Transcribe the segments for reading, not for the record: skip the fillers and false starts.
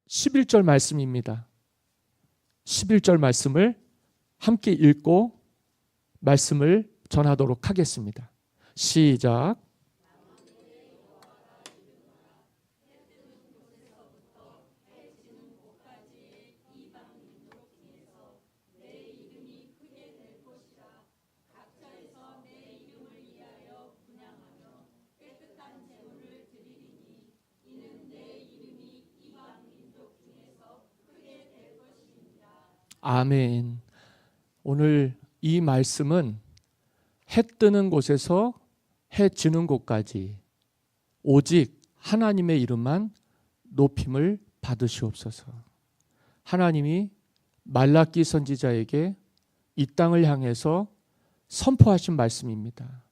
11절 말씀입니다. 11절 말씀을 함께 읽고 말씀을 전하도록 하겠습니다. 시작. 아멘. 오늘 이 말씀은 해 뜨는 곳에서 해 지는 곳까지 오직 하나님의 이름만 높임을 받으시옵소서. 하나님이 말라기 선지자에게 이 땅을 향해서 선포하신 말씀입니다.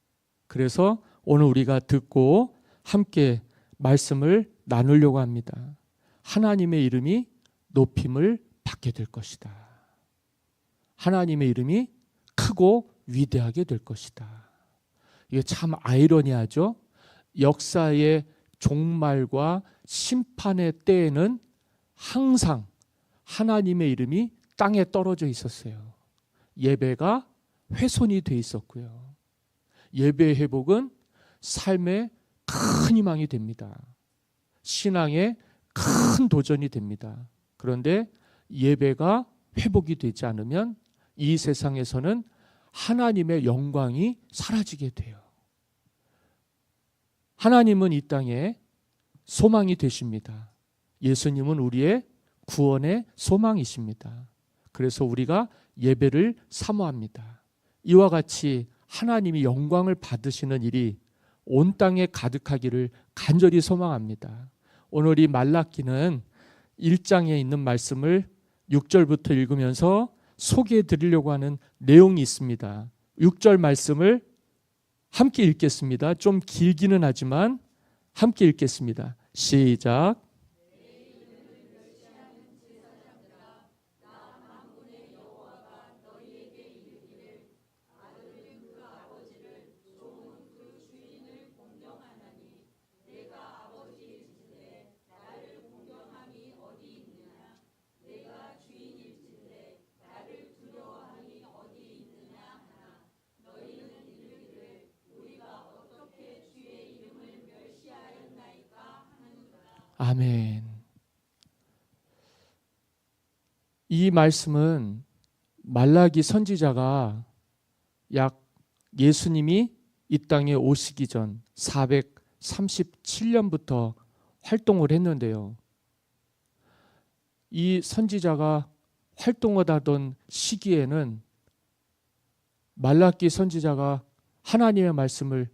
그래서 오늘 우리가 듣고 함께 말씀을 나누려고 합니다. 하나님의 이름이 높임을 받게 될 것이다. 하나님의 이름이 크고 위대하게 될 것이다. 이게 참 아이러니하죠. 역사의 종말과 심판의 때에는 항상 하나님의 이름이 땅에 떨어져 있었어요. 예배가 훼손이 돼 있었고요. 예배의 회복은 삶의 큰 희망이 됩니다. 신앙의 큰 도전이 됩니다. 그런데 예배가 회복이 되지 않으면 이 세상에서는 하나님의 영광이 사라지게 돼요. 하나님은 이 땅에 소망이 되십니다. 예수님은 우리의 구원의 소망이십니다. 그래서 우리가 예배를 사모합니다. 이와 같이 하나님이 영광을 받으시는 일이 온 땅에 가득하기를 간절히 소망합니다. 오늘 이 말라기는 1장에 있는 말씀을 6절부터 읽으면서 소개해 드리려고 하는 내용이 있습니다. 6절 말씀을 함께 읽겠습니다. 좀 길기는 하지만 함께 읽겠습니다. 시작. 아멘. 이 말씀은 말라기 선지자가 약 예수님이 이 땅에 오시기 전 437년부터 활동을 했는데요. 이 선지자가 활동을 하던 시기에는 말라기 선지자가 하나님의 말씀을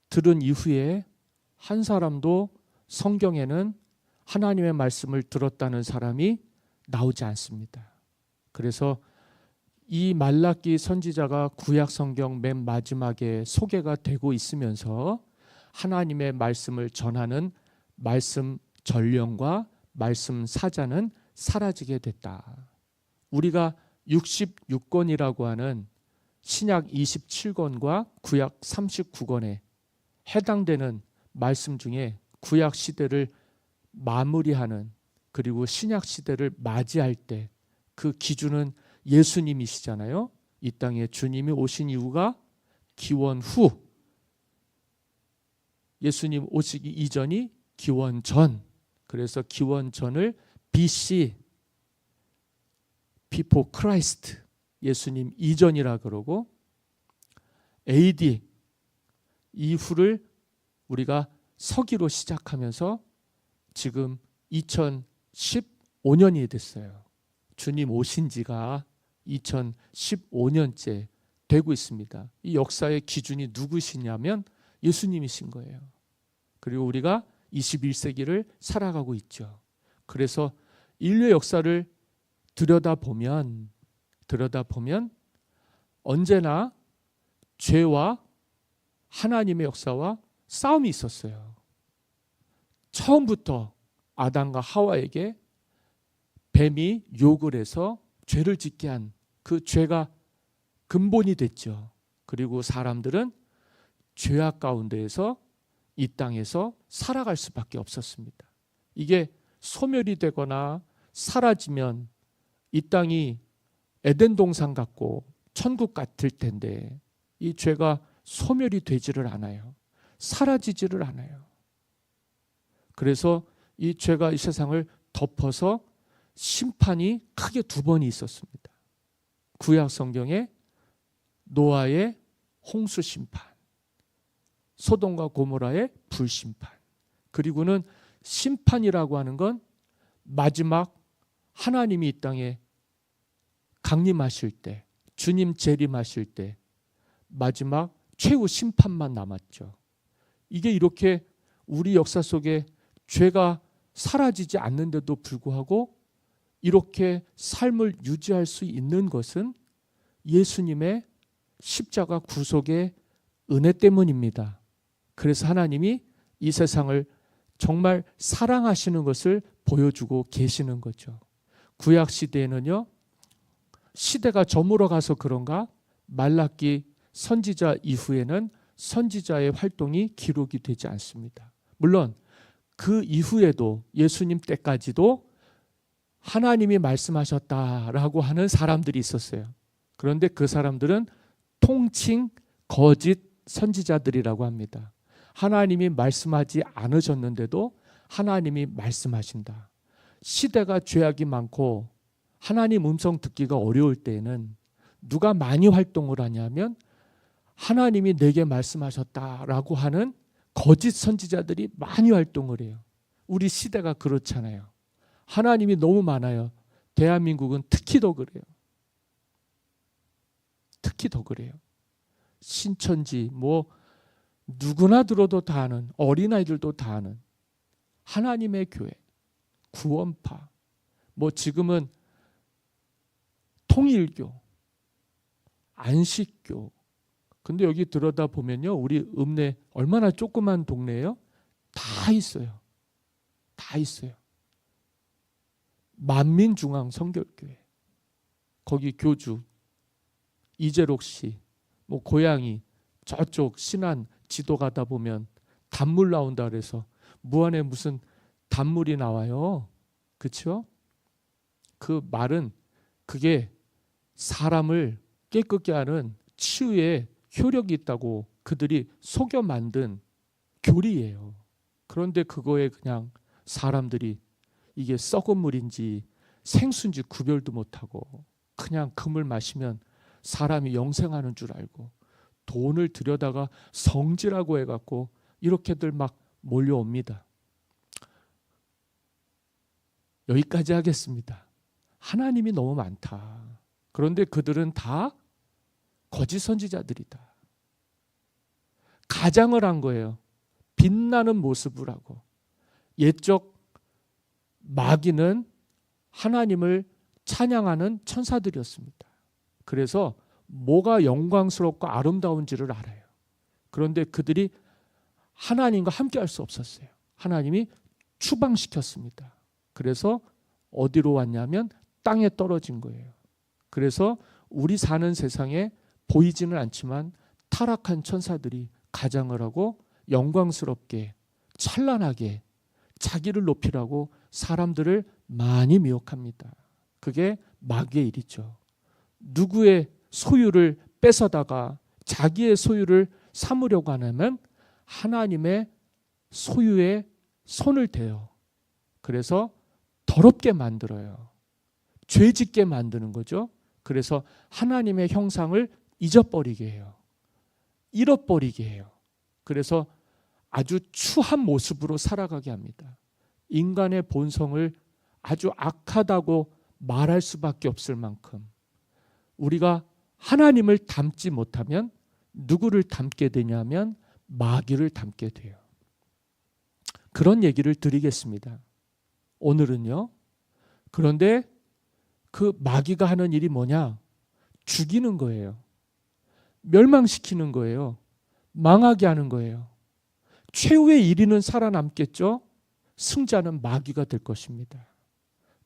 들은 이후에 한 사람도 성경에는 하나님의 말씀을 들었다는 사람이 나오지 않습니다. 그래서 이 말라기 선지자가 구약 성경 맨 마지막에 소개가 되고 있으면서 하나님의 말씀을 전하는 말씀 전령과 말씀 사자는 사라지게 됐다. 우리가 66권이라고 하는 신약 27권과 구약 39권에 해당되는 말씀 중에 구약 시대를 마무리하는 그리고 신약 시대를 맞이할 때 그 기준은 예수님이시잖아요. 이 땅에 주님이 오신 이후가 기원 후, 예수님 오시기 이전이 기원 전. 그래서 기원 전을 BC, Before Christ, 예수님 이전이라 그러고 AD 이후를 우리가 서기로 시작하면서 지금 2015년이 됐어요. 주님 오신 지가 2015년째 되고 있습니다. 이 역사의 기준이 누구시냐면 예수님이신 거예요. 그리고 우리가 21세기를 살아가고 있죠. 그래서 인류의 역사를 들여다보면 언제나 죄와 하나님의 역사와 싸움이 있었어요. 처음부터 아담과 하와에게 뱀이 욕을 해서 죄를 짓게 한 그 죄가 근본이 됐죠. 그리고 사람들은 죄악 가운데에서 이 땅에서 살아갈 수밖에 없었습니다. 이게 소멸이 되거나 사라지면 이 땅이 에덴 동산 같고 천국 같을 텐데 이 죄가 소멸이 되지를 않아요. 사라지지를 않아요. 그래서 이 죄가 이 세상을 덮어서 심판이 크게 두 번이 있었습니다. 구약 성경에 노아의 홍수 심판, 소돔과 고모라의 불심판, 그리고는 심판이라고 하는 건 마지막 하나님이 이 땅에 강림하실 때, 주님 재림하실 때 마지막 최후 심판만 남았죠. 이게 이렇게 우리 역사 속에 죄가 사라지지 않는데도 불구하고 이렇게 삶을 유지할 수 있는 것은 예수님의 십자가 구속의 은혜 때문입니다. 그래서 하나님이 이 세상을 정말 사랑하시는 것을 보여주고 계시는 거죠. 구약 시대에는요, 시대가 저물어 가서 그런가 말라기 선지자 이후에는 선지자의 활동이 기록이 되지 않습니다. 물론 그 이후에도 예수님 때까지도 하나님이 말씀하셨다라고 하는 사람들이 있었어요. 그런데 그 사람들은 통칭 거짓 선지자들이라고 합니다. 하나님이 말씀하지 않으셨는데도 하나님이 말씀하신다. 시대가 죄악이 많고 하나님 음성 듣기가 어려울 때에는 누가 많이 활동을 하냐면 하나님이 내게 말씀하셨다라고 하는 거짓 선지자들이 많이 활동을 해요. 우리 시대가 그렇잖아요. 하나님이 너무 많아요. 대한민국은 특히 더 그래요. 특히 더 그래요. 신천지 뭐 누구나 들어도 다 아는, 어린아이들도 다 아는 하나님의 교회, 구원파, 뭐 지금은 통일교, 안식교. 근데 여기 들여다보면요, 우리 읍내 얼마나 조그만 동네예요? 다 있어요. 다 있어요. 만민중앙성결교회, 거기 교주 이재록 씨, 뭐 고향이 저쪽 신안 지도 가다 보면 단물 나온다 그래서 무안에 무슨 단물이 나와요. 그렇죠? 그 말은 그게 사람을 깨끗게 하는 치유의 효력이 있다고 그들이 속여 만든 교리예요. 그런데 그거에 그냥 사람들이 이게 썩은 물인지 생수인지 구별도 못하고 그냥 그 물 마시면 사람이 영생하는 줄 알고 돈을 들여다가 성지라고 해갖고 이렇게들 막 몰려옵니다. 여기까지 하겠습니다. 하나님이 너무 많다. 그런데 그들은 다 거짓 선지자들이다. 가장을 한 거예요. 빛나는 모습을 하고. 옛적 마귀는 하나님을 찬양하는 천사들이었습니다. 그래서 뭐가 영광스럽고 아름다운지를 알아요. 그런데 그들이 하나님과 함께 할 수 없었어요. 하나님이 추방시켰습니다. 그래서 어디로 왔냐면 땅에 떨어진 거예요. 그래서 우리 사는 세상에 보이지는 않지만 타락한 천사들이 가장을 하고 영광스럽게 찬란하게 자기를 높이라고 사람들을 많이 미혹합니다. 그게 마귀의 일이죠. 누구의 소유를 뺏어다가 자기의 소유를 삼으려고 하면 하나님의 소유에 손을 대요. 그래서 더럽게 만들어요. 죄짓게 만드는 거죠. 그래서 하나님의 형상을 잊어버리게 해요. 잃어버리게 해요. 그래서 아주 추한 모습으로 살아가게 합니다. 인간의 본성을 아주 악하다고 말할 수밖에 없을 만큼 우리가 하나님을 닮지 못하면 누구를 닮게 되냐면 마귀를 닮게 돼요. 그런 얘기를 드리겠습니다. 오늘은요. 그런데 그 마귀가 하는 일이 뭐냐? 죽이는 거예요. 멸망시키는 거예요. 망하게 하는 거예요. 최후의 1위는 살아남겠죠? 승자는 마귀가 될 것입니다.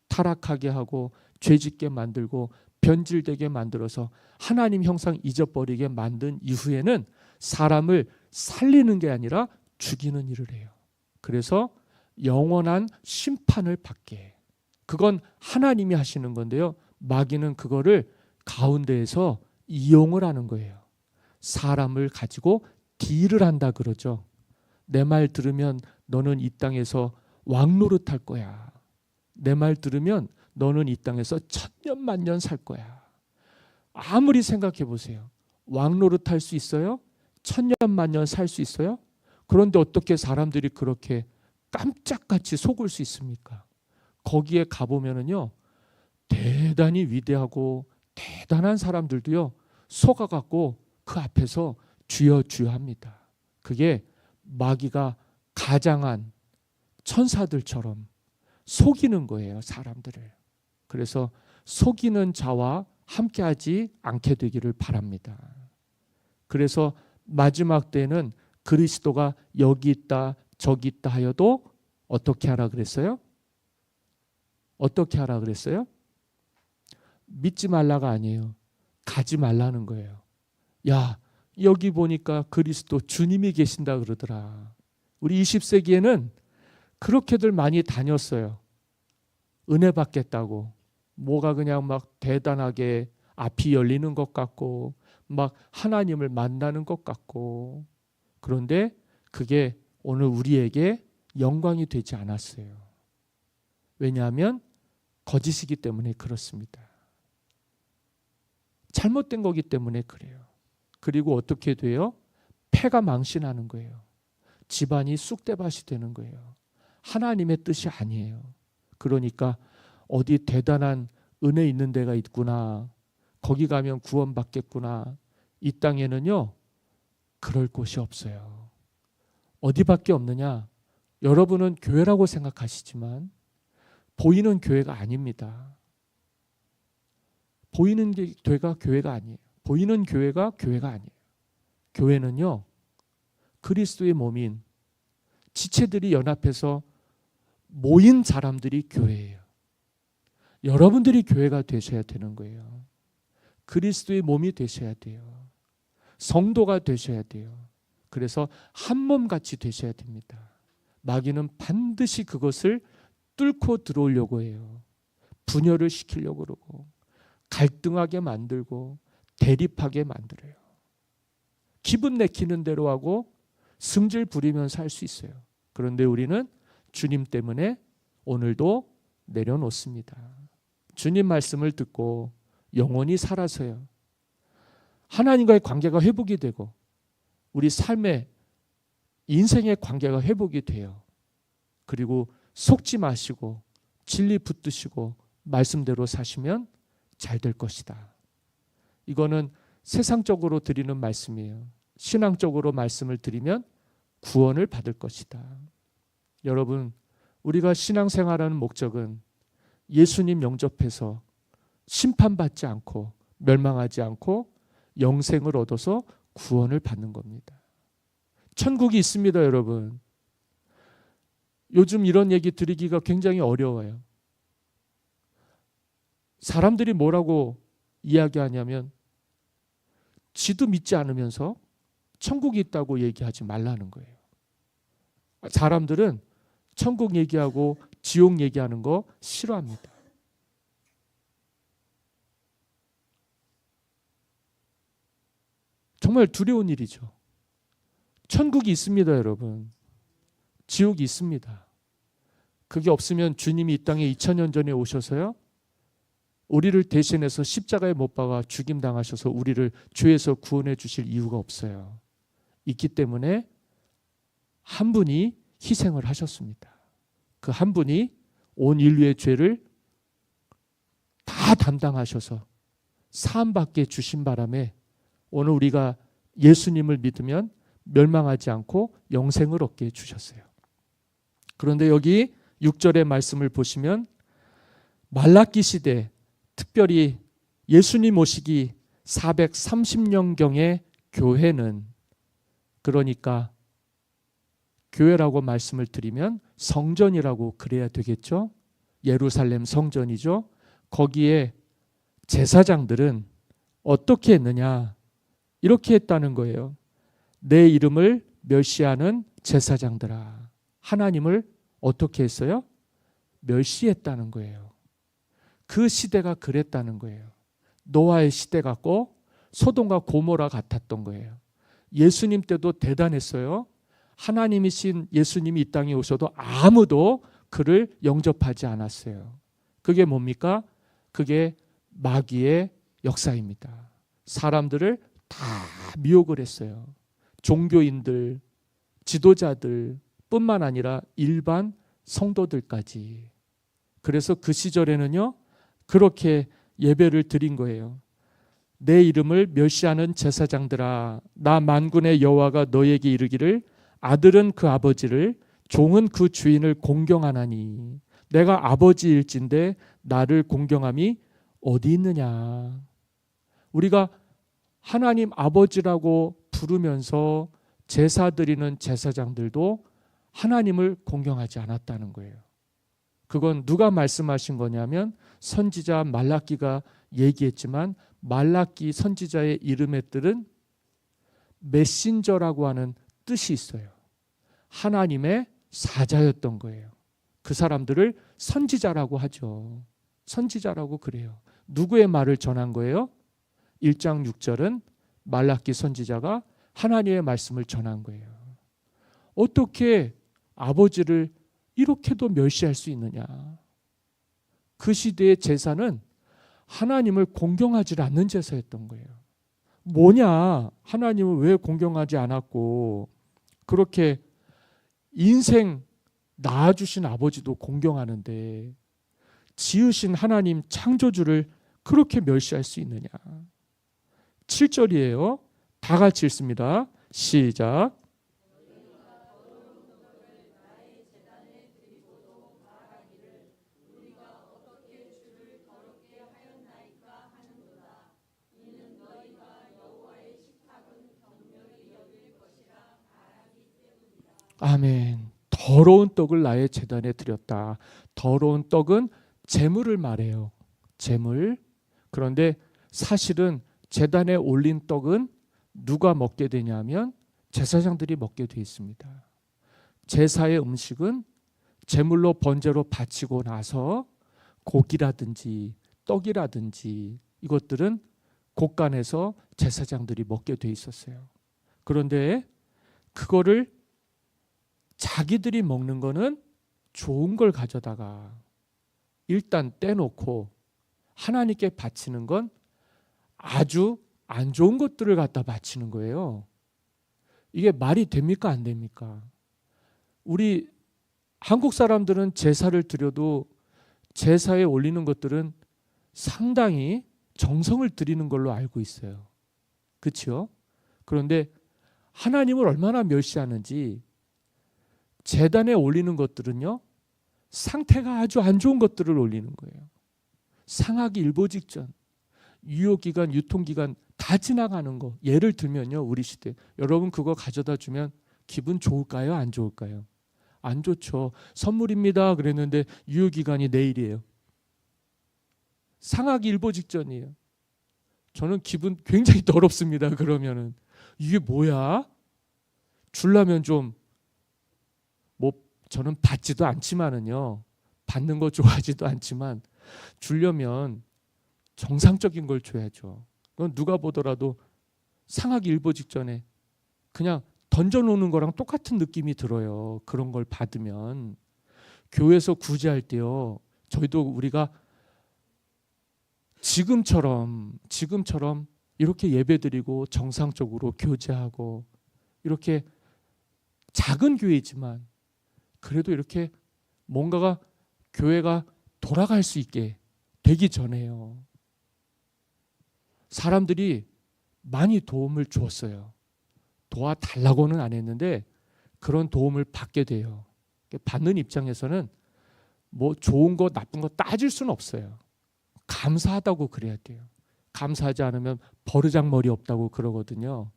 타락하게 하고 죄짓게 만들고 변질되게 만들어서 하나님 형상 잊어버리게 만든 이후에는 사람을 살리는 게 아니라 죽이는 일을 해요. 그래서 영원한 심판을 받게. 그건 하나님이 하시는 건데요. 마귀는 그거를 가운데에서 이용을 하는 거예요. 사람을 가지고 딜을 한다 그러죠. 내 말 들으면 너는 이 땅에서 왕노릇할 거야. 내 말 들으면 너는 이 땅에서 천년만년 살 거야. 아무리 생각해 보세요. 왕노릇할 수 있어요? 천년만년 살 수 있어요? 그런데 어떻게 사람들이 그렇게 깜짝같이 속을 수 있습니까? 거기에 가보면은요, 대단히 위대하고 대단한 사람들도요, 속아갖고 그 앞에서 주여 주여 합니다. 그게 마귀가 가장한 천사들처럼 속이는 거예요, 사람들을. 그래서 속이는 자와 함께하지 않게 되기를 바랍니다. 그래서 마지막 때는 그리스도가 여기 있다 저기 있다 하여도 어떻게 하라 그랬어요? 어떻게 하라 그랬어요? 믿지 말라가 아니에요. 가지 말라는 거예요. 야, 여기 보니까 그리스도 주님이 계신다 그러더라. 우리 20세기에는 그렇게들 많이 다녔어요. 은혜 받겠다고. 뭐가 그냥 막 대단하게 앞이 열리는 것 같고 막 하나님을 만나는 것 같고, 그런데 그게 오늘 우리에게 영광이 되지 않았어요. 왜냐하면 거짓이기 때문에 그렇습니다. 잘못된 거기 때문에 그래요. 그리고 어떻게 돼요? 패가 망신하는 거예요. 집안이 쑥대밭이 되는 거예요. 하나님의 뜻이 아니에요. 그러니까 어디 대단한 은혜 있는 데가 있구나, 거기 가면 구원받겠구나, 이 땅에는요 그럴 곳이 없어요. 어디밖에 없느냐? 여러분은 교회라고 생각하시지만 보이는 교회가 아닙니다. 보이는 교회가 교회가 아니에요. 보이는 교회가 교회가 아니에요. 교회는요 그리스도의 몸인 지체들이 연합해서 모인 사람들이 교회예요. 여러분들이 교회가 되셔야 되는 거예요. 그리스도의 몸이 되셔야 돼요. 성도가 되셔야 돼요. 그래서 한 몸같이 되셔야 됩니다. 마귀는 반드시 그것을 뚫고 들어오려고 해요. 분열을 시키려고 그러고 갈등하게 만들고 대립하게 만들어요. 기분 내키는 대로 하고 승질 부리면서 할 수 있어요. 그런데 우리는 주님 때문에 오늘도 내려놓습니다. 주님 말씀을 듣고 영원히 살아서요, 하나님과의 관계가 회복이 되고 우리 삶의 인생의 관계가 회복이 돼요. 그리고 속지 마시고 진리 붙드시고 말씀대로 사시면 잘 될 것이다. 이거는 세상적으로 드리는 말씀이에요. 신앙적으로 말씀을 드리면 구원을 받을 것이다. 여러분, 우리가 신앙생활하는 목적은 예수님 영접해서 심판받지 않고 멸망하지 않고 영생을 얻어서 구원을 받는 겁니다. 천국이 있습니다, 여러분. 요즘 이런 얘기 드리기가 굉장히 어려워요. 사람들이 뭐라고 이야기하냐면 지도 믿지 않으면서 천국이 있다고 얘기하지 말라는 거예요. 사람들은 천국 얘기하고 지옥 얘기하는 거 싫어합니다. 정말 두려운 일이죠. 천국이 있습니다, 여러분. 지옥이 있습니다. 그게 없으면 주님이 이 땅에 2000년 전에 오셔서요, 우리를 대신해서 십자가에 못 박아 죽임당하셔서 우리를 죄에서 구원해 주실 이유가 없어요. 있기 때문에 한 분이 희생을 하셨습니다. 그 한 분이 온 인류의 죄를 다 담당하셔서 사함받게 주신 바람에 오늘 우리가 예수님을 믿으면 멸망하지 않고 영생을 얻게 해주셨어요. 그런데 여기 6절의 말씀을 보시면 말라기 시대, 특별히 예수님 오시기 430년경의 교회는, 그러니까 교회라고 말씀을 드리면 성전이라고 그래야 되겠죠. 예루살렘 성전이죠. 거기에 제사장들은 어떻게 했느냐, 이렇게 했다는 거예요. 내 이름을 멸시하는 제사장들아, 하나님을 어떻게 했어요? 멸시했다는 거예요. 그 시대가 그랬다는 거예요. 노아의 시대 같고 소돔과 고모라 같았던 거예요. 예수님 때도 대단했어요. 하나님이신 예수님이 이 땅에 오셔도 아무도 그를 영접하지 않았어요. 그게 뭡니까? 그게 마귀의 역사입니다. 사람들을 다 미혹을 했어요. 종교인들, 지도자들 뿐만 아니라 일반 성도들까지. 그래서 그 시절에는요, 그렇게 예배를 드린 거예요. 내 이름을 멸시하는 제사장들아, 나 만군의 여호와가 너에게 이르기를 아들은 그 아버지를, 종은 그 주인을 공경하나니 내가 아버지일진데 나를 공경함이 어디 있느냐. 우리가 하나님 아버지라고 부르면서 제사 드리는 제사장들도 하나님을 공경하지 않았다는 거예요. 그건 누가 말씀하신 거냐면 선지자 말라기가 얘기했지만, 말라기 선지자의 이름의 뜻은 메신저라고 하는 뜻이 있어요. 하나님의 사자였던 거예요. 그 사람들을 선지자라고 하죠. 선지자라고 그래요. 누구의 말을 전한 거예요? 1장 6절은 말라기 선지자가 하나님의 말씀을 전한 거예요. 어떻게 아버지를 이렇게도 멸시할 수 있느냐. 그 시대의 제사는 하나님을 공경하지 않는 제사였던 거예요. 뭐냐? 하나님을 왜 공경하지 않았고 그렇게 인생 낳아주신 아버지도 공경하는데 지으신 하나님 창조주를 그렇게 멸시할 수 있느냐. 7절이에요. 다 같이 읽습니다. 시작. 아멘. 더러운 떡을 나의 제단에 드렸다. 더러운 떡은 제물을 말해요. 제물. 그런데 사실은 제단에 올린 떡은 누가 먹게 되냐면 제사장들이 먹게 돼 있습니다. 제사의 음식은 제물로 번제로 바치고 나서 고기라든지 떡이라든지 이것들은 곳간에서 제사장들이 먹게 돼 있었어요. 그런데 그거를 자기들이 먹는 거는 좋은 걸 가져다가 일단 떼놓고 하나님께 바치는 건 아주 안 좋은 것들을 갖다 바치는 거예요. 이게 말이 됩니까? 안 됩니까? 우리 한국 사람들은 제사를 드려도 제사에 올리는 것들은 상당히 정성을 들이는 걸로 알고 있어요. 그렇죠? 그런데 하나님을 얼마나 멸시하는지 제단에 올리는 것들은요, 상태가 아주 안 좋은 것들을 올리는 거예요. 상하기 일보 직전, 유효기간, 유통기간 다 지나가는 거. 예를 들면요, 우리 시대 여러분 그거 가져다 주면 기분 좋을까요? 안 좋을까요? 안 좋죠. 선물입니다 그랬는데 유효기간이 내일이에요. 상하기 일보 직전이에요. 저는 기분 굉장히 더럽습니다. 그러면은 이게 뭐야? 주려면 좀 뭐 저는 받지도 않지만은요, 받는 거 좋아하지도 않지만 주려면 정상적인 걸 줘야죠. 그건 누가 보더라도 상하기 일보 직전에 그냥 던져놓는 거랑 똑같은 느낌이 들어요. 그런 걸 받으면. 교회에서 구제할 때요, 저희도 우리가 지금처럼 이렇게 예배드리고 정상적으로 교제하고 이렇게 작은 교회지만 그래도 이렇게 뭔가가 교회가 돌아갈 수 있게 되기 전에요, 사람들이 많이 도움을 주었어요. 도와달라고는 안 했는데 그런 도움을 받게 돼요. 받는 입장에서는 뭐 좋은 거 나쁜 거 따질 수는 없어요. 감사하다고 그래야 돼요. 감사하지 않으면 버르장머리 없다고 그러거든요.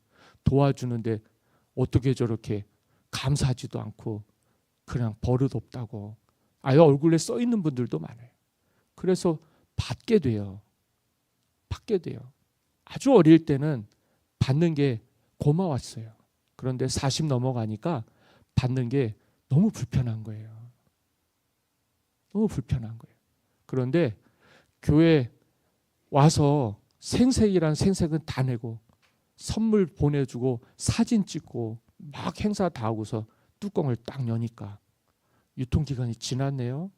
도와주는데 어떻게 저렇게 감사하지도 않고 그냥 버릇 없다고 아예 얼굴에 써 있는 분들도 많아요. 그래서 받게 돼요. 아주 어릴 때는 받는 게 고마웠어요. 그런데 40 넘어가니까 받는 게 너무 불편한 거예요. 너무 불편한 거예요. 그런데 교회 와서 생색이란 생색은 다 내고 선물 보내주고 사진 찍고 막 행사 다 하고서 뚜껑을 딱 여니까 유통기간이 지났네요.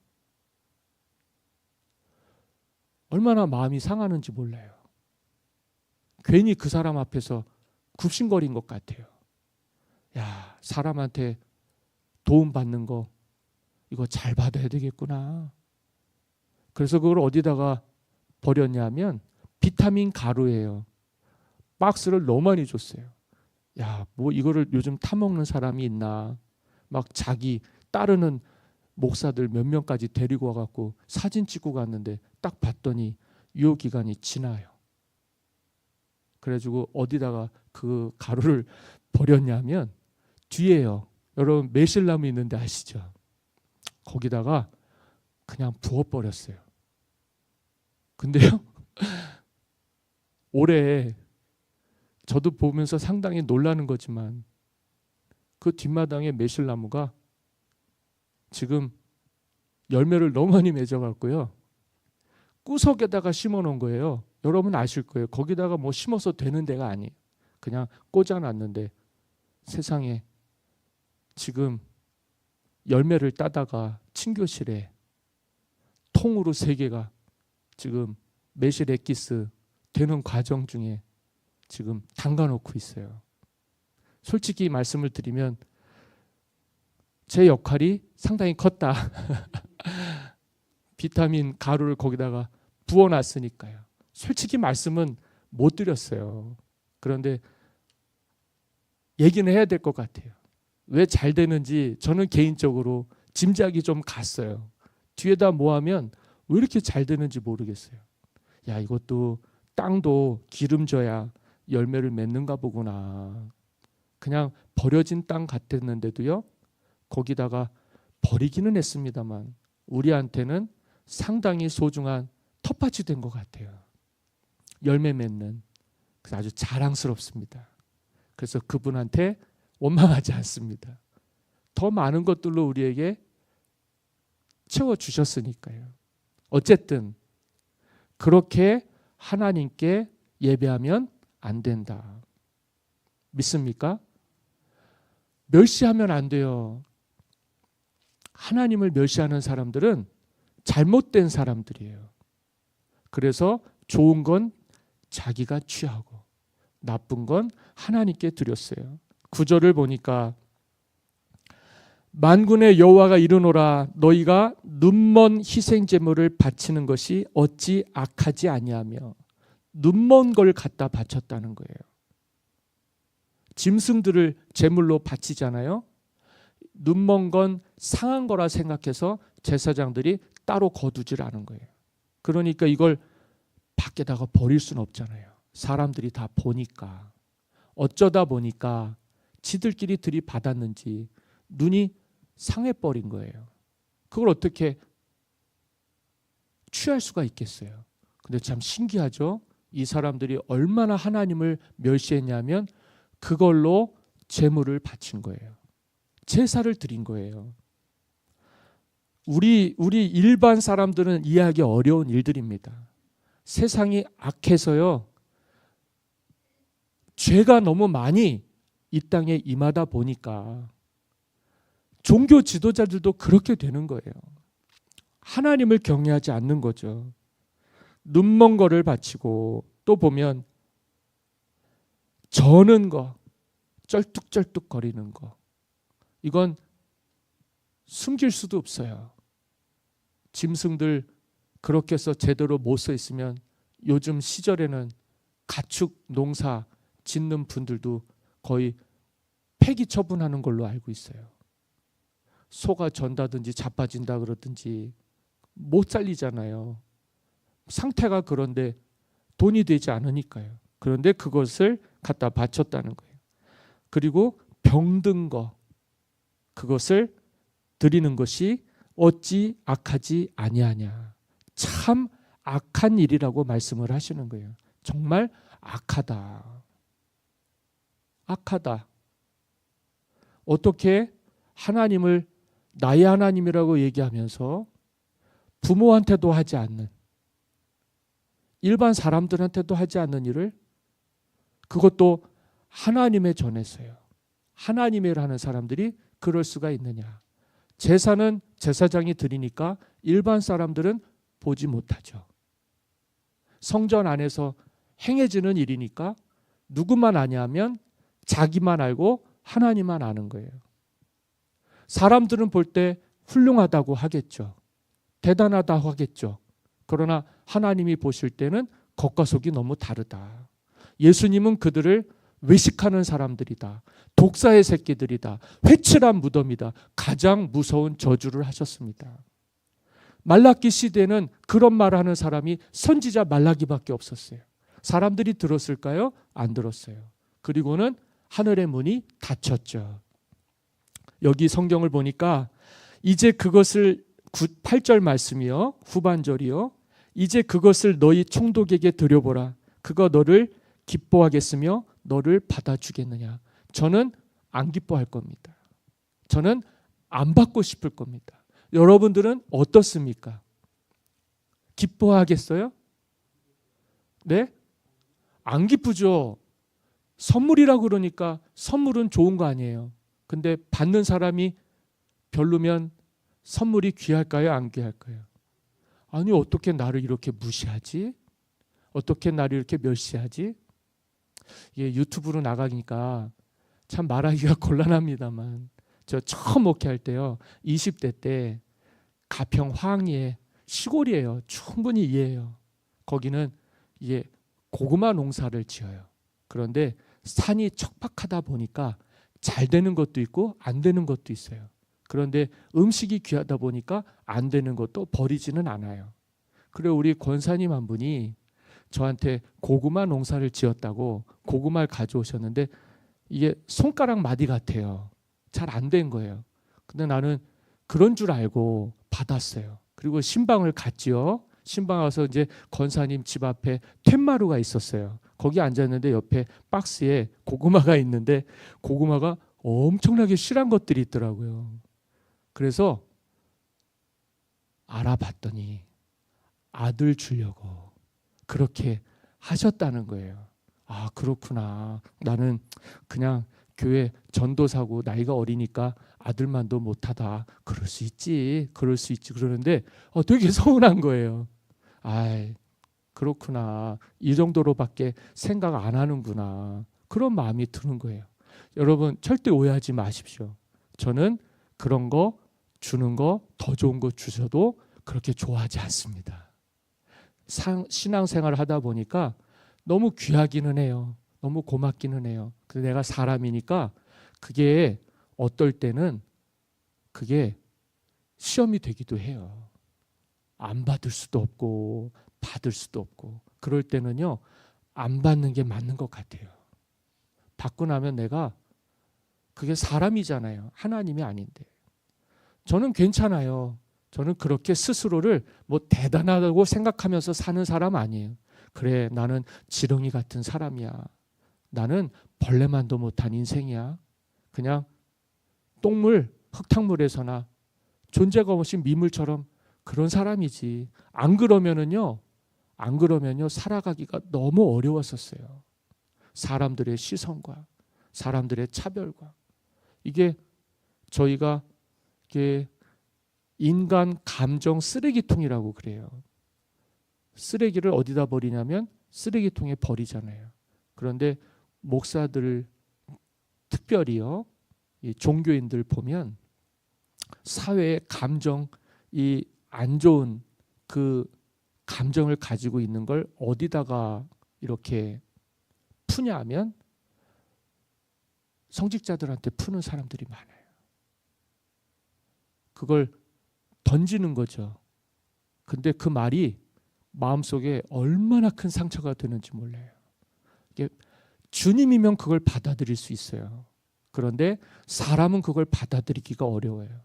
얼마나 마음이 상하는지 몰라요. 괜히 그 사람 앞에서 굽신거린 것 같아요. 야, 사람한테 도움 받는 거 이거 잘 받아야 되겠구나. 그래서 그걸 어디다가 버렸냐면 비타민 가루예요. 박스를 너무 많이 줬어요. 야, 뭐 이거를 요즘 타먹는 사람이 있나. 막 자기 따르는 목사들 몇 명까지 데리고 와갖고 사진 찍고 갔는데 딱 봤더니 유효기간이 지나요. 그래가지고 어디다가 그 가루를 버렸냐면 뒤에요. 여러분 매실나무 있는데 아시죠? 거기다가 그냥 부어버렸어요. 근데요, 올해 저도 보면서 상당히 놀라는 거지만 그 뒷마당에 매실나무가 지금 열매를 너무 많이 맺어갖고요. 구석에다가 심어 놓은 거예요. 여러분 아실 거예요. 거기다가 뭐 심어서 되는 데가 아니에요. 그냥 꽂아놨는데 세상에 지금 열매를 따다가 친교실에 통으로 3개가 지금 매실 엑기스 되는 과정 중에 지금 담가놓고 있어요. 솔직히 말씀을 드리면 제 역할이 상당히 컸다. 비타민 가루를 거기다가 부어놨으니까요. 솔직히 말씀은 못 드렸어요. 그런데 얘기는 해야 될 것 같아요. 왜 잘 되는지 저는 개인적으로 짐작이 좀 갔어요. 뒤에다 뭐 하면 왜 이렇게 잘 되는지 모르겠어요. 야, 이것도 땅도 기름져야 열매를 맺는가 보구나. 그냥 버려진 땅 같았는데도요, 거기다가 버리기는 했습니다만 우리한테는 상당히 소중한 텃밭이 된 것 같아요. 열매 맺는. 그래서 아주 자랑스럽습니다. 그래서 그분한테 원망하지 않습니다. 더 많은 것들로 우리에게 채워주셨으니까요. 어쨌든 그렇게 하나님께 예배하면 안 된다. 믿습니까? 멸시하면 안 돼요. 하나님을 멸시하는 사람들은 잘못된 사람들이에요. 그래서 좋은 건 자기가 취하고 나쁜 건 하나님께 드렸어요. 9절을 보니까 만군의 여호와가 이르노라 너희가 눈먼 희생 제물을 바치는 것이 어찌 악하지 아니하며 눈먼 걸 갖다 바쳤다는 거예요. 짐승들을 제물로 바치잖아요. 눈먼 건 상한 거라 생각해서 제사장들이 따로 거두질 않은 거예요. 그러니까 이걸 밖에다가 버릴 수는 없잖아요. 사람들이 다 보니까. 어쩌다 보니까 지들끼리 들이받았는지 눈이 상해버린 거예요. 그걸 어떻게 취할 수가 있겠어요. 근데 참 신기하죠. 이 사람들이 얼마나 하나님을 멸시했냐면 그걸로 제물을 바친 거예요. 제사를 드린 거예요. 우리 일반 사람들은 이해하기 어려운 일들입니다. 세상이 악해서요. 죄가 너무 많이 이 땅에 임하다 보니까 종교 지도자들도 그렇게 되는 거예요. 하나님을 경외하지 않는 거죠. 눈먼 거를 바치고 또 보면 저는 거, 쩔뚝쩔뚝 거리는 거. 이건 숨길 수도 없어요. 짐승들 그렇게 해서 제대로 못 써 있으면 요즘 시절에는 가축 농사 짓는 분들도 거의 폐기 처분하는 걸로 알고 있어요. 소가 전다든지 자빠진다 그러든지 못 살리잖아요. 상태가 그런데 돈이 되지 않으니까요. 그런데 그것을 갖다 바쳤다는 거예요. 그리고 병든 거 그것을 드리는 것이 어찌 악하지 아니하냐. 참 악한 일이라고 말씀을 하시는 거예요. 정말 악하다. 악하다. 어떻게 하나님을 나의 하나님이라고 얘기하면서 부모한테도 하지 않는, 일반 사람들한테도 하지 않는 일을 그것도 하나님에 전했어요. 하나님을 하는 사람들이 그럴 수가 있느냐. 제사는 제사장이 드리니까 일반 사람들은 보지 못하죠. 성전 안에서 행해지는 일이니까 누구만 아냐면 자기만 알고 하나님만 아는 거예요. 사람들은 볼 때 훌륭하다고 하겠죠. 대단하다고 하겠죠. 그러나 하나님이 보실 때는 겉과 속이 너무 다르다. 예수님은 그들을 외식하는 사람들이다. 독사의 새끼들이다. 회칠한 무덤이다. 가장 무서운 저주를 하셨습니다. 말라기 시대는 그런 말을 하는 사람이 선지자 말라기밖에 없었어요. 사람들이 들었을까요? 안 들었어요. 그리고는 하늘의 문이 닫혔죠. 여기 성경을 보니까 이제 그것을 8절 말씀이요. 후반절이요. 이제 그것을 너희 총독에게 드려보라. 그가 너를 기뻐하겠으며 너를 받아주겠느냐. 저는 안 기뻐할 겁니다. 저는 안 받고 싶을 겁니다. 여러분들은 어떻습니까? 기뻐하겠어요? 네? 안 기쁘죠. 선물이라고 그러니까 선물은 좋은 거 아니에요. 근데 받는 사람이 별로면 선물이 귀할까요? 안 귀할까요? 아니 어떻게 나를 이렇게 무시하지? 어떻게 나를 이렇게 멸시하지? 예, 유튜브로 나가니까 참 말하기가 곤란합니다만 저 처음 목회할 때요. 20대 때 가평 황리에 시골이에요. 충분히 이해해요. 거기는 이게 고구마 농사를 지어요. 그런데 산이 척박하다 보니까 잘 되는 것도 있고 안 되는 것도 있어요. 그런데 음식이 귀하다 보니까 안 되는 것도 버리지는 않아요. 그리고 우리 권사님 한 분이 저한테 고구마 농사를 지었다고 고구마를 가져오셨는데 이게 손가락 마디 같아요. 잘 안 된 거예요. 근데 나는 그런 줄 알고 받았어요. 그리고 신방을 갔지요. 신방 와서 이제 권사님 집 앞에 툇마루가 있었어요. 거기 앉았는데 옆에 박스에 고구마가 있는데 고구마가 엄청나게 실한 것들이 있더라고요. 그래서 알아봤더니 아들 주려고 그렇게 하셨다는 거예요. 아, 그렇구나. 나는 그냥 교회 전도사고 나이가 어리니까 아들만도 못하다. 그럴 수 있지. 그럴 수 있지. 그러는데 되게 서운한 거예요. 아이, 그렇구나. 이 정도로밖에 생각 안 하는구나. 그런 마음이 드는 거예요. 여러분 절대 오해하지 마십시오. 저는 그런 거 주는 거 더 좋은 거 주셔도 그렇게 좋아하지 않습니다. 신앙생활을 하다 보니까 너무 귀하기는 해요. 너무 고맙기는 해요. 근데 내가 사람이니까 그게 어떨 때는 그게 시험이 되기도 해요. 안 받을 수도 없고 받을 수도 없고 그럴 때는요. 안 받는 게 맞는 것 같아요. 받고 나면 내가 그게 사람이잖아요. 하나님이 아닌데. 저는 괜찮아요. 저는 그렇게 스스로를 뭐 대단하다고 생각하면서 사는 사람 아니에요. 그래, 나는 지렁이 같은 사람이야. 나는 벌레만도 못한 인생이야. 그냥 똥물, 흙탕물에서나 존재가 없이 미물처럼 그런 사람이지. 안 그러면요 살아가기가 너무 어려웠었어요. 사람들의 시선과 사람들의 차별과 이게 저희가 이게 인간 감정 쓰레기통이라고 그래요. 쓰레기를 어디다 버리냐면 쓰레기통에 버리잖아요. 그런데 목사들 특별히요, 이 종교인들 보면 사회의 감정, 이 안 좋은 그 감정을 가지고 있는 걸 어디다가 이렇게 푸냐 하면 성직자들한테 푸는 사람들이 많아요. 그걸 던지는 거죠. 근데 그 말이 마음속에 얼마나 큰 상처가 되는지 몰라요. 이게 주님이면 그걸 받아들일 수 있어요. 그런데 사람은 그걸 받아들이기가 어려워요.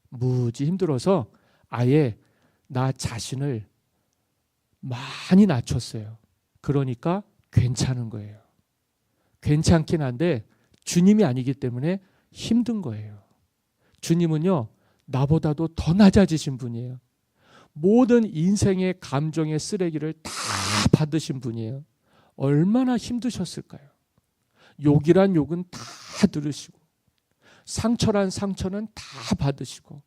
무지 힘들어서 아예 나 자신을 많이 낮췄어요. 그러니까 괜찮은 거예요. 괜찮긴 한데 주님이 아니기 때문에 힘든 거예요. 주님은요, 나보다도 더 낮아지신 분이에요. 모든 인생의 감정의 쓰레기를 다 받으신 분이에요. 얼마나 힘드셨을까요? 욕이란 욕은 다 들으시고 상처란 상처는 다 받으시고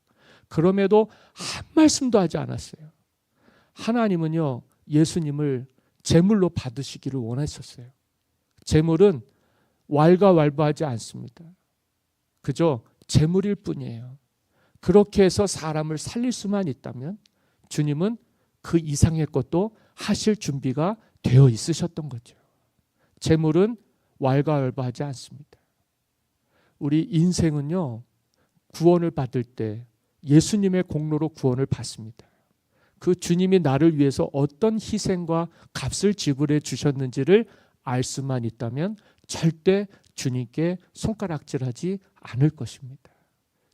그럼에도 한 말씀도 하지 않았어요. 하나님은요, 예수님을 제물로 받으시기를 원하셨어요. 제물은 왈가왈부하지 않습니다. 그저 제물일 뿐이에요. 그렇게 해서 사람을 살릴 수만 있다면 주님은 그 이상의 것도 하실 준비가 되어 있으셨던 거죠. 제물은 왈가왈부하지 않습니다. 우리 인생은요, 구원을 받을 때 예수님의 공로로 구원을 받습니다. 그 주님이 나를 위해서 어떤 희생과 값을 지불해 주셨는지를 알 수만 있다면 절대 주님께 손가락질하지 않을 것입니다.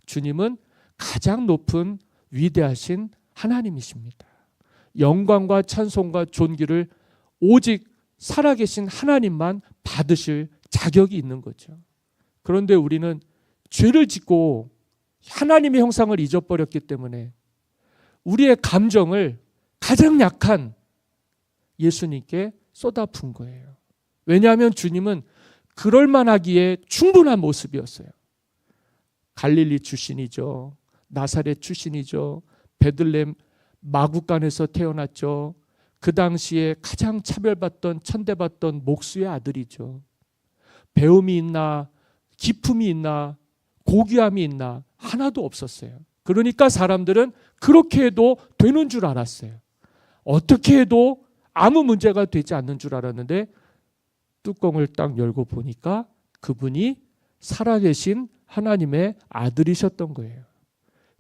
주님은 가장 높은 위대하신 하나님이십니다. 영광과 찬송과 존귀를 오직 살아계신 하나님만 받으실 자격이 있는 거죠. 그런데 우리는 죄를 짓고 하나님의 형상을 잊어버렸기 때문에 우리의 감정을 가장 약한 예수님께 쏟아부은 거예요. 왜냐하면 주님은 그럴 만하기에 충분한 모습이었어요. 갈릴리 출신이죠. 나사렛 출신이죠. 베들레헴 마구간에서 태어났죠. 그 당시에 가장 차별받던 천대받던 목수의 아들이죠. 배움이 있나 기품이 있나 고귀함이 있나 하나도 없었어요. 그러니까 사람들은 그렇게 해도 되는 줄 알았어요. 어떻게 해도 아무 문제가 되지 않는 줄 알았는데 뚜껑을 딱 열고 보니까 그분이 살아계신 하나님의 아들이셨던 거예요.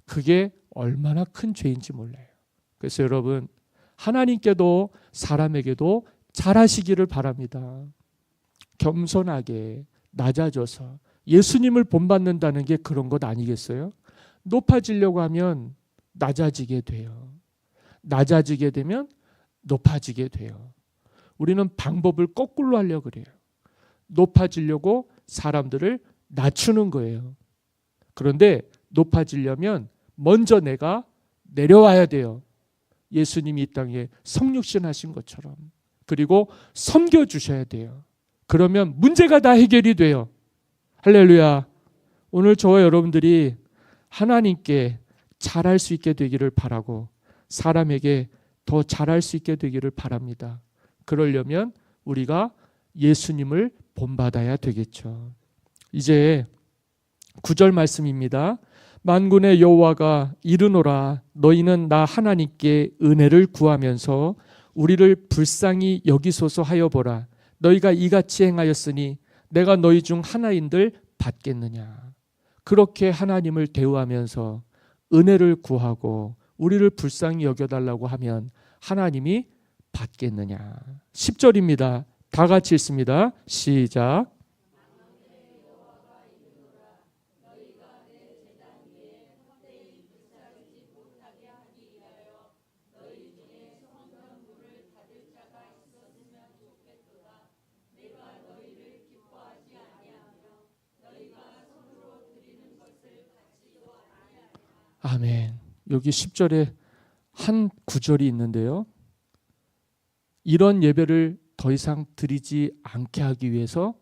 그게 얼마나 큰 죄인지 몰라요. 그래서 여러분, 하나님께도 사람에게도 잘하시기를 바랍니다. 겸손하게 낮아져서 예수님을 본받는다는 게 그런 것 아니겠어요? 높아지려고 하면 낮아지게 돼요. 낮아지게 되면 높아지게 돼요. 우리는 방법을 거꾸로 하려고 그래요. 높아지려고 사람들을 낮추는 거예요. 그런데 높아지려면 먼저 내가 내려와야 돼요. 예수님이 이 땅에 성육신 하신 것처럼. 그리고 섬겨주셔야 돼요. 그러면 문제가 다 해결이 돼요. 할렐루야. 오늘 저와 여러분들이 하나님께 잘할 수 있게 되기를 바라고 사람에게 더 잘할 수 있게 되기를 바랍니다. 그러려면 우리가 예수님을 본받아야 되겠죠. 이제 9절 말씀입니다. 만군의 여호와가 이르노라 너희는 나 하나님께 은혜를 구하면서 우리를 불쌍히 여기소서 하여 보라. 너희가 이같이 행하였으니 내가 너희 중 하나인들 받겠느냐. 그렇게 하나님을 대우하면서 은혜를 구하고 우리를 불쌍히 여겨달라고 하면 하나님이 받겠느냐. 10절입니다. 다 같이 읽습니다. 시작. 아멘. 여기 10절에 한 구절이 있는데요. 이런 예배를 더 이상 드리지 않게 하기 위해서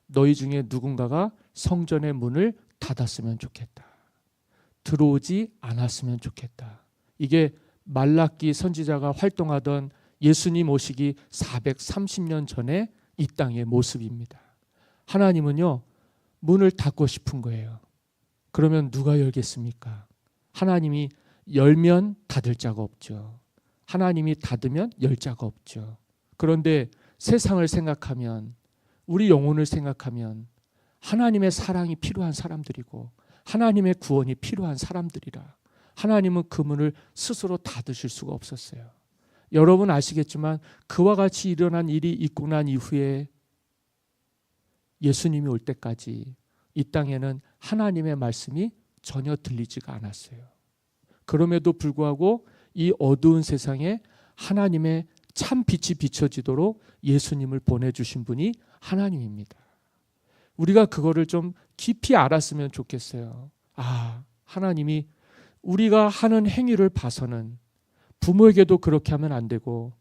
너희 중에 누군가가 성전의 문을 닫았으면 좋겠다. 들어오지 않았으면 좋겠다. 이게 말라기 선지자가 활동하던 예수님 오시기 430년 전에 이 땅의 모습입니다. 하나님은요, 문을 닫고 싶은 거예요. 그러면 누가 열겠습니까? 하나님이 열면 닫을 자가 없죠. 하나님이 닫으면 열 자가 없죠. 그런데 세상을 생각하면, 우리 영혼을 생각하면 하나님의 사랑이 필요한 사람들이고 하나님의 구원이 필요한 사람들이라 하나님은 그 문을 스스로 닫으실 수가 없었어요. 여러분 아시겠지만 그와 같이 일어난 일이 있고 난 이후에 예수님이 올 때까지 이 땅에는 하나님의 말씀이 전혀 들리지가 않았어요. 그럼에도 불구하고 이 어두운 세상에 하나님의 참 빛이 비춰지도록 예수님을 보내주신 분이 하나님입니다. 우리가 그거를 좀 깊이 알았으면 좋겠어요. 아, 하나님이 우리가 하는 행위를 봐서는 부모에게도 그렇게 하면 안 되고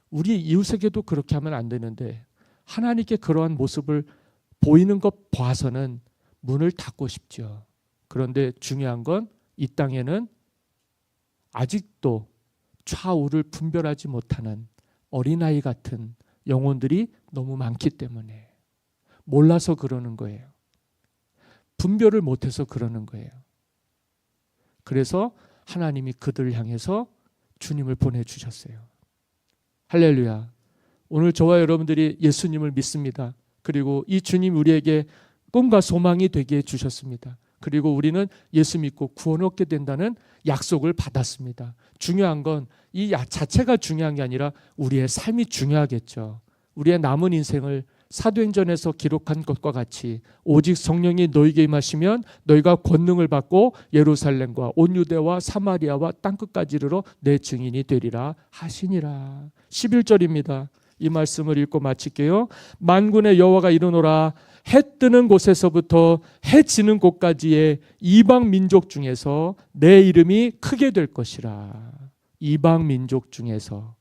우리 이웃에게도 그렇게 하면 안 되는데 하나님께 그러한 모습을 보이는 것 봐서는 문을 닫고 싶죠. 그런데 중요한 건 이 땅에는 아직도 좌우를 분별하지 못하는 어린아이 같은 영혼들이 너무 많기 때문에 몰라서 그러는 거예요. 분별을 못해서 그러는 거예요. 그래서 하나님이 그들을 향해서 주님을 보내주셨어요. 할렐루야. 오늘 저와 여러분들이 예수님을 믿습니다. 그리고 이 주님 우리에게 꿈과 소망이 되게 해주셨습니다. 그리고 우리는 예수 믿고 구원 얻게 된다는 약속을 받았습니다. 중요한 건 이 자체가 중요한 게 아니라 우리의 삶이 중요하겠죠. 우리의 남은 인생을 사도행전에서 기록한 것과 같이 오직 성령이 너희에게 임하시면 너희가 권능을 받고 예루살렘과 온 유대와 사마리아와 땅끝까지 이르러 내 증인이 되리라 하시니라. 11절입니다. 이 말씀을 읽고 마칠게요. 만군의 여호와가 이르노라. 해 뜨는 곳에서부터 해 지는 곳까지의 이방 민족 중에서 내 이름이 크게 될 것이라. 이방 민족 중에서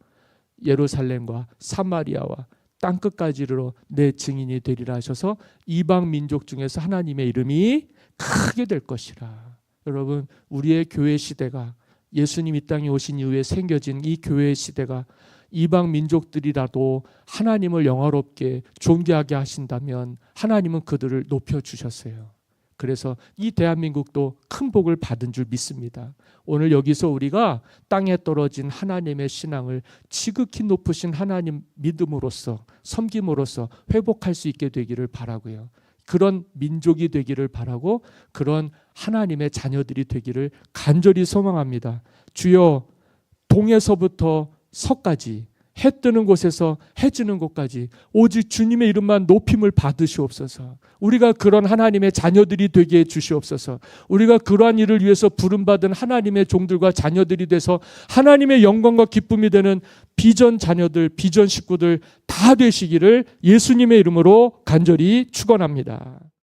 예루살렘과 사마리아와 땅끝까지 이르러 내 증인이 되리라 하셔서 이방 민족 중에서 하나님의 이름이 크게 될 것이라. 여러분, 우리의 교회 시대가 예수님 이 땅에 오신 이후에 생겨진 이 교회의 시대가 이방 민족들이라도 하나님을 영화롭게 존귀하게 하신다면 하나님은 그들을 높여주셨어요. 그래서 이 대한민국도 큰 복을 받은 줄 믿습니다. 오늘 여기서 우리가 땅에 떨어진 하나님의 신앙을 지극히 높으신 하나님 믿음으로써 섬김으로써 회복할 수 있게 되기를 바라고요. 그런 민족이 되기를 바라고 그런 하나님의 자녀들이 되기를 간절히 소망합니다. 주여, 동에서부터 서까지 해 뜨는 곳에서 해 지는 곳까지 오직 주님의 이름만 높임을 받으시옵소서. 우리가 그런 하나님의 자녀들이 되게 해 주시옵소서. 우리가 그러한 일을 위해서 부름받은 하나님의 종들과 자녀들이 돼서 하나님의 영광과 기쁨이 되는 비전 자녀들, 비전 식구들 다 되시기를 예수님의 이름으로 간절히 축원합니다.